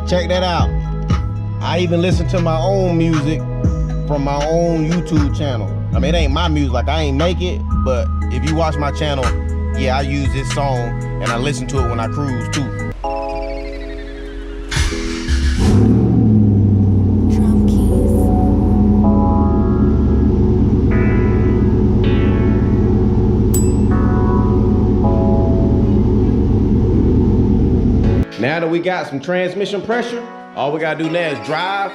check that out. I even listen to my own music from my own YouTube channel. I mean, it ain't my music, like I ain't make it, but if you watch my channel, yeah, I use this song and I listen to it when I cruise too. Now that we got some transmission pressure, all we gotta do now is drive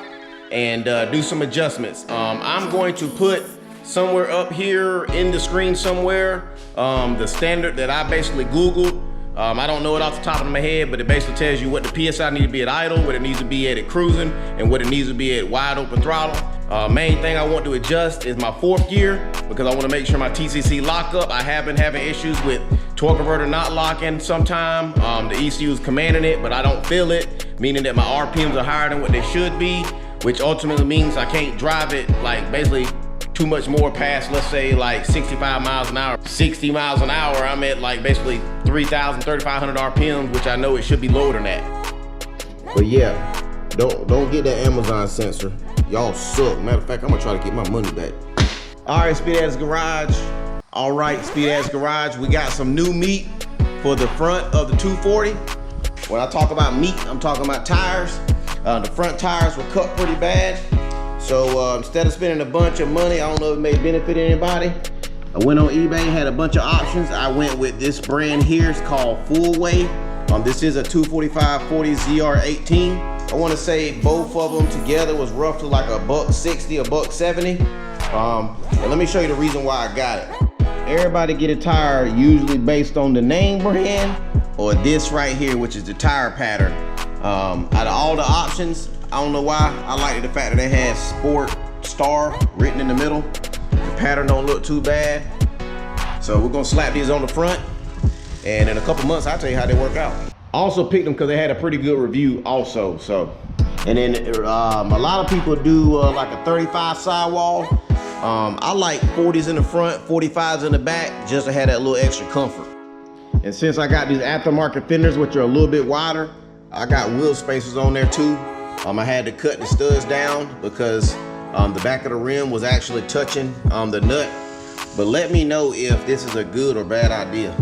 and do some adjustments. I'm going to put somewhere up here in the screen somewhere the standard that I basically Googled. I don't know it off the top of my head, but it basically tells you what the PSI needs to be at idle, what it needs to be at cruising, and what it needs to be at wide open throttle. Main thing I want to adjust is my fourth gear, because I want to make sure my TCC lock up. I have been having issues with torque converter not locking sometime. The ECU is commanding it, but I don't feel it, meaning that my RPMs are higher than what they should be, which ultimately means I can't drive it like basically too much more past, let's say like 65 miles an hour. 60 miles an hour, I'm at like basically 3,000, 3,500 RPMs, which I know it should be lower than that. But yeah, don't get that Amazon sensor. Y'all suck. Matter of fact, I'm gonna try to get my money back. All right, Speed Addicts Garage. All right, Speed Addicts Garage, we got some new meat for the front of the 240. When I talk about meat, I'm talking about tires. The front tires were cut pretty bad. So instead of spending a bunch of money, I don't know if it may benefit anybody, I went on eBay, had a bunch of options. I went with this brand here, it's called Full Weight. This is a 245/40 ZR18. I want to say both of them together was roughly like $160, $170. And let me show you the reason why I got it. Everybody get a tire usually based on the name brand or this right here, which is the tire pattern. Out of all the options, I don't know why, I like the fact that it has Sport Star written in the middle. The pattern don't look too bad. So we're gonna slap these on the front, and in a couple months, I'll tell you how they work out. Also picked them because they had a pretty good review also, so. And then a lot of people do like a 35 sidewall. I like 40s in the front, 45s in the back, just to have that little extra comfort. And since I got these aftermarket fenders, which are a little bit wider, I got wheel spacers on there too. I had to cut the studs down because the back of the rim was actually touching the nut. But let me know if this is a good or bad idea.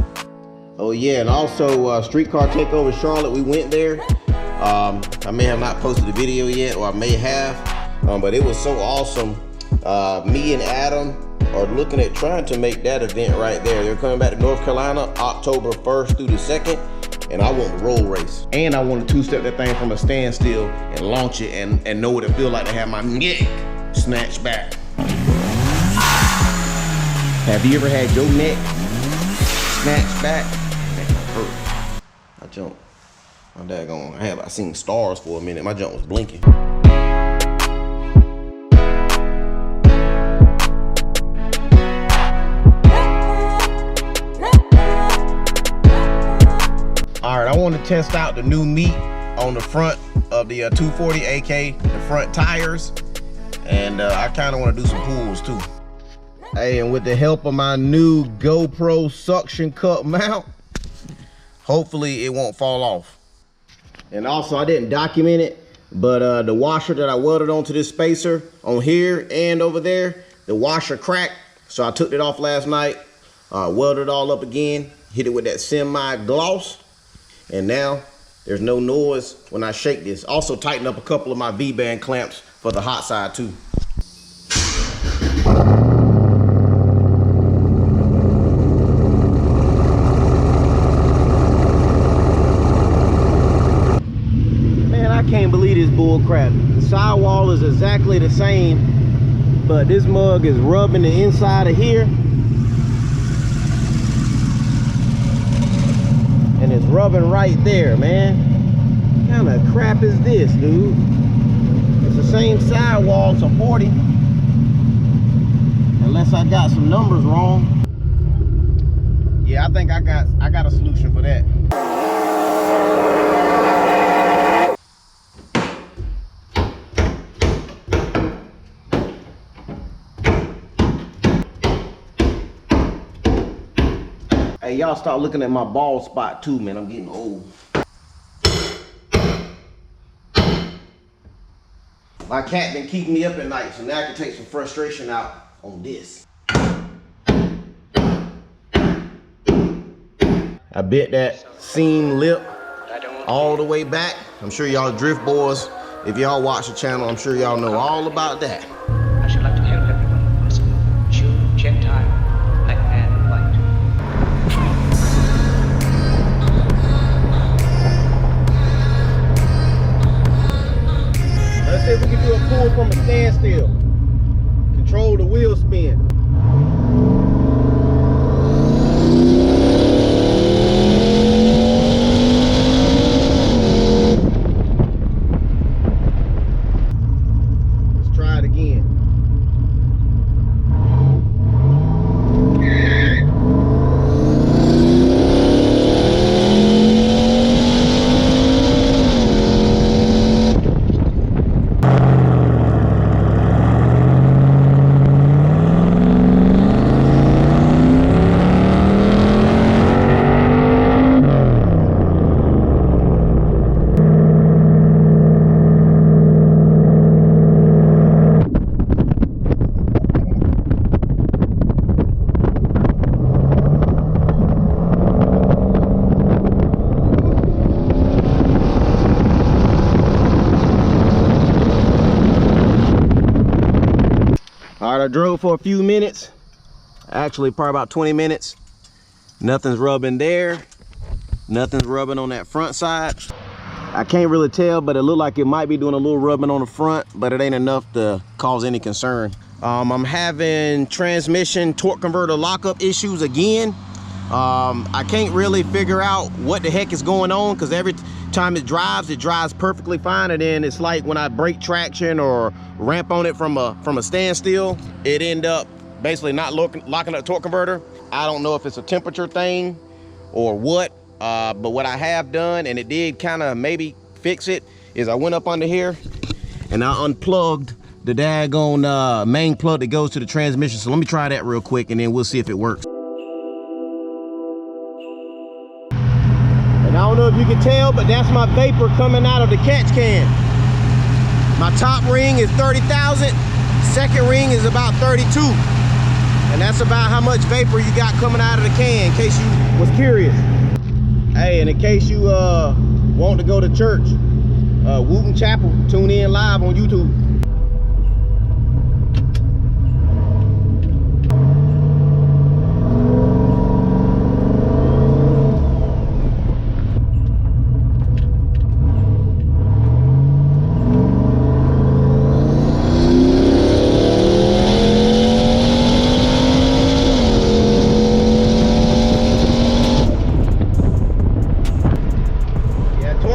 Oh yeah, and also Streetcar Takeover Charlotte, we went there. I may have not posted the video yet, or I may have, but it was so awesome. Me and Adam are looking at trying to make that event right there. They're coming back to North Carolina October 1st through the 2nd, and I want the roll race. And I want to two-step that thing from a standstill and launch it and know what it feels like to have my neck snatched back. Have you ever had your neck snatched back? That hurt. I jumped. My daggone, I seen stars for a minute. My jump was blinking. All right, I want to test out the new meat on the front of the 240, aka the front tires, and I kind of want to do some pulls too. Hey, and with the help of my new GoPro suction cup mount, hopefully it won't fall off. And also, I didn't document it, but the washer that I welded onto this spacer on here and over there, the washer cracked, so I took it off last night, welded it all up again, hit it with that semi-gloss, and now there's no noise when I shake this. Also tighten up a couple of my V-band clamps for the hot side too. Man, I can't believe this bull crap. The sidewall is exactly the same, but this mug is rubbing the inside of here. And it's rubbing right there, man. What kind of crap is this, dude? It's the same sidewall to 40. Unless I got some numbers wrong. Yeah, I think I got a solution for that. Hey, y'all start looking at my bald spot too, man. I'm getting old. My cat been keeping me up at night, so now I can take some frustration out on this. I bit that seam lip all the way back. I'm sure y'all drift boys, if y'all watch the channel, I'm sure y'all know all about that. I should like to help everyone, Muslim, Jew, Gentile, black man, white. Let's see if we can do a pull from a standstill. Control the wheel spin. Let's try it again. All right, I drove for a few minutes, actually probably about 20 minutes. Nothing's rubbing there. Nothing's rubbing on that front side. I can't really tell, but it looked like it might be doing a little rubbing on the front, but it ain't enough to cause any concern. I'm having transmission torque converter lockup issues again. I can't really figure out what the heck is going on, because every time it drives perfectly fine, and then it's like when I break traction or ramp on it from a standstill, it end up basically not locking up torque converter. I don't know if it's a temperature thing or what, but what I have done, and it did kind of maybe fix it, is I went up under here and I unplugged the daggone main plug that goes to the transmission. So let me try that real quick and then we'll see if it works. And I don't know if you can tell, but that's my vapor coming out of the catch can. My top ring is 30,000, second ring is about 32. And that's about how much vapor you got coming out of the can, in case you was curious. Hey, and in case you want to go to church, Wooten Chapel, tune in live on YouTube.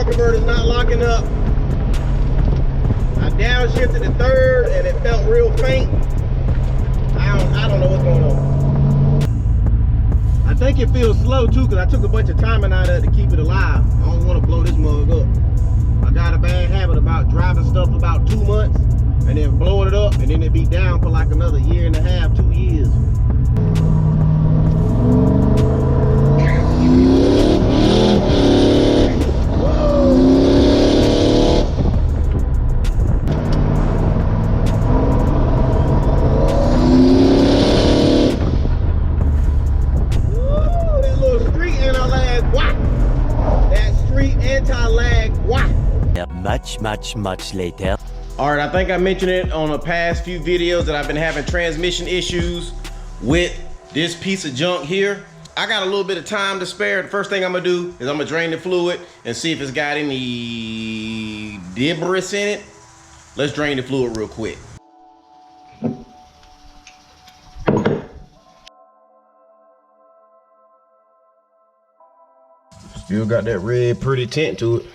Converter's not locking up. I downshifted the third and it felt real faint. I don't know what's going on. I think it feels slow too, because I took a bunch of timing out of it to keep it alive. I don't want to blow this mug up. I got a bad habit about driving stuff about 2 months and then blowing it up, and then it be down for like another year and a half, 2 years. Much later. All right, I think I mentioned it on the past few videos that I've been having transmission issues with this piece of junk here. I got a little bit of time to spare. The first thing I'm gonna do is I'm gonna drain the fluid and see if it's got any debris in it. Let's drain the fluid real quick. Still got that red pretty tint to it.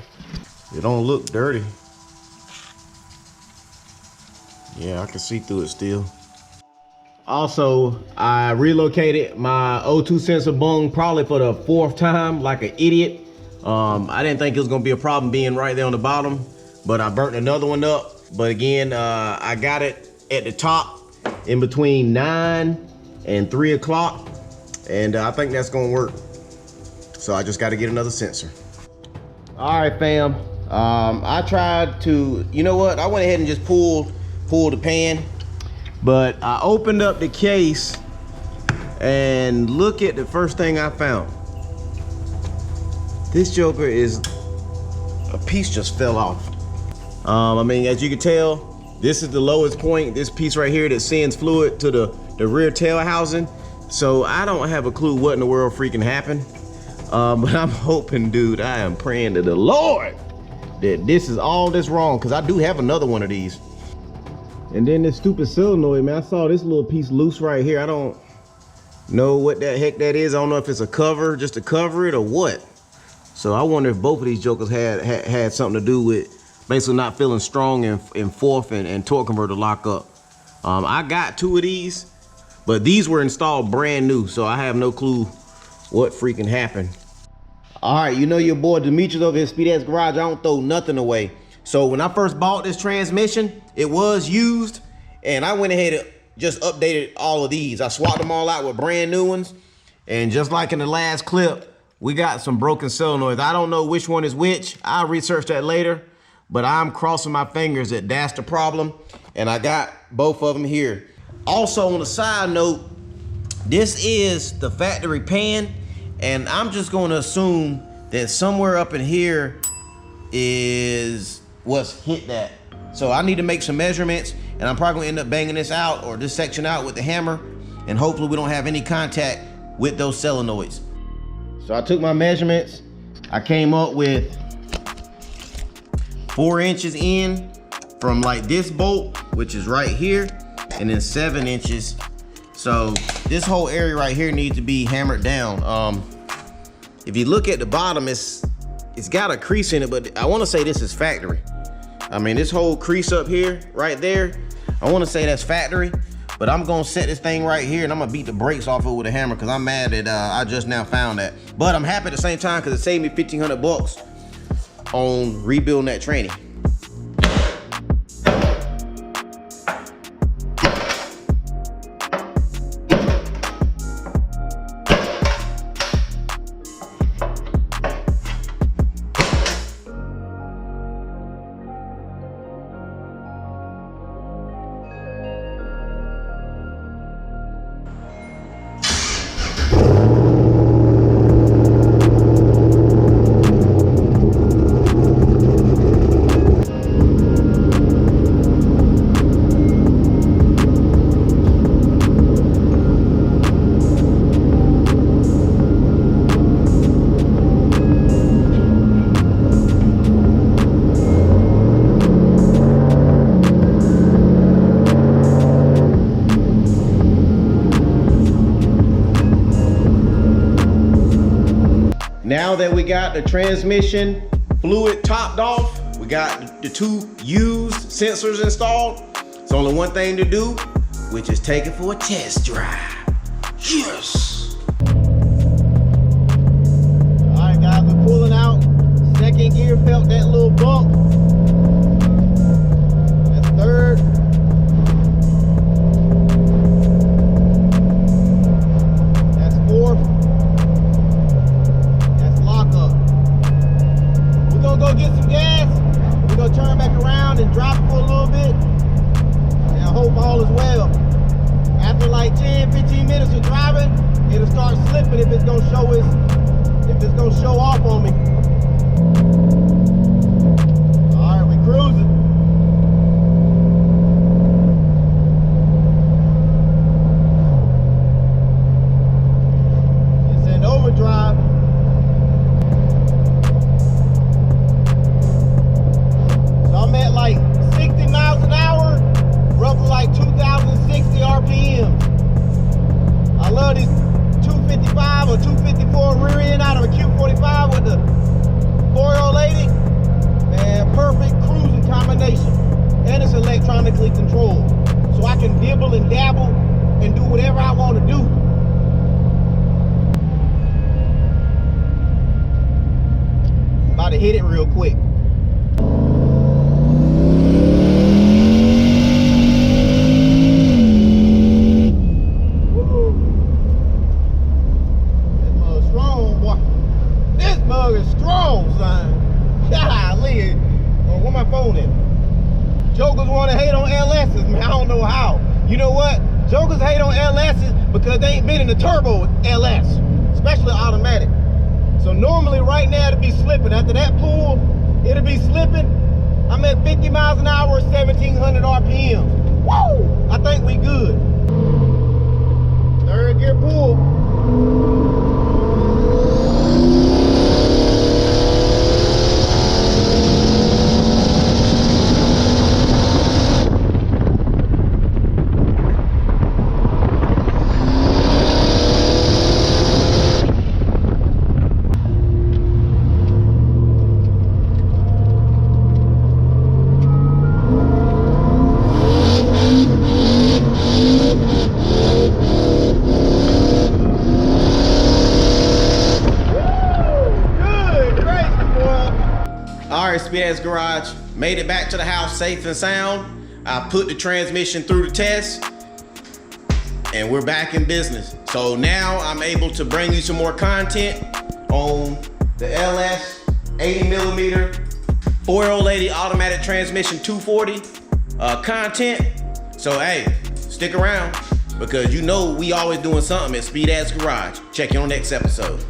It don't look dirty. Yeah, I can see through it still. Also, I relocated my O2 sensor bung probably for the 4th time, like an idiot. I didn't think it was gonna be a problem being right there on the bottom, but I burnt another one up. But again, I got it at the top in between 9 and 3 o'clock, and I think that's gonna work. So I just gotta get another sensor. All right, fam. I tried to, you know what? I went ahead and just pulled the pan, but I opened up the case and look at the first thing I found. This joker is, a piece just fell off. I mean, as you can tell, this is the lowest point, this piece right here that sends fluid to the rear tail housing. So I don't have a clue what in the world freaking happened. But I'm hoping, dude, I am praying to the Lord that this is all this wrong, because I do have another one of these. And then this stupid solenoid, man, I saw this little piece loose right here. I don't know what the heck that is. I don't know if it's a cover, just to cover it or what. So I wonder if both of these jokers had something to do with basically not feeling strong in fourth and torque converter lock up. I got 2 of these, but these were installed brand new, so I have no clue what freaking happened. All right, you know your boy Demetrius over here at Speed Ass Garage. I don't throw nothing away. So when I first bought this transmission, it was used, and I went ahead and just updated all of these. I swapped them all out with brand new ones, and just like in the last clip, we got some broken solenoids. I don't know which one is which. I'll research that later, but I'm crossing my fingers that that's the problem, and I got both of them here. Also, on a side note, this is the factory pan, and I'm just going to assume that somewhere up in here is what's hit that. So I need to make some measurements, and I'm probably going to end up banging this out or this section out with the hammer, and hopefully we don't have any contact with those solenoids. So I took my measurements. I came up with 4 inches in from like this bolt, which is right here, and then 7 inches. So this whole area right here needs to be hammered down. If you look at the bottom, it's got a crease in it, but I want to say this is factory. I mean, this whole crease up here, right there, I want to say that's factory. But I'm gonna set this thing right here, and I'm gonna beat the brakes off it with a hammer, because I'm mad that I just now found that. But I'm happy at the same time, because it saved me 1,500 bucks on rebuilding that tranny. Now that we got the transmission fluid topped off, we got the 2 used sensors installed. It's only one thing to do, which is take it for a test drive. Yes! All right, guys, we're pulling out. Second gear felt that little bump. That's third. That's fourth. Go get some gas. We're gonna turn back around and drop it for a little bit, and I hope all is well. After like 10-15 minutes of driving, it'll start slipping if it's gonna show off on me. All right, we cruising. It's in overdrive. I'm at like 60 miles an hour, roughly like 2,060 RPM. I love these 255 or 254 rear end out of a Q45 with the 4L80. Man, perfect cruising combination. And it's electronically controlled. So I can dibble and dabble and do whatever I want to do. About to hit it real quick. This mug is strong, son. Golly. stuff on it. Jokers want to hate on LS's, man. I don't know how. You know what? Jokers hate on LS's because they ain't been in the turbo LS, especially automatic. So normally right now it'll be slipping. After that pull, it'll be slipping. I'm at 50 miles an hour, 1,700 RPM. Woo! I think we good. Third gear pull. All right, Speed-Ass Garage, made it back to the house safe and sound. I put the transmission through the test and we're back in business. So now I'm able to bring you some more content on the LS 80mm 4L80 automatic transmission 240 content. So hey, stick around because you know we always doing something at Speed-Ass Garage. Check you on next episode.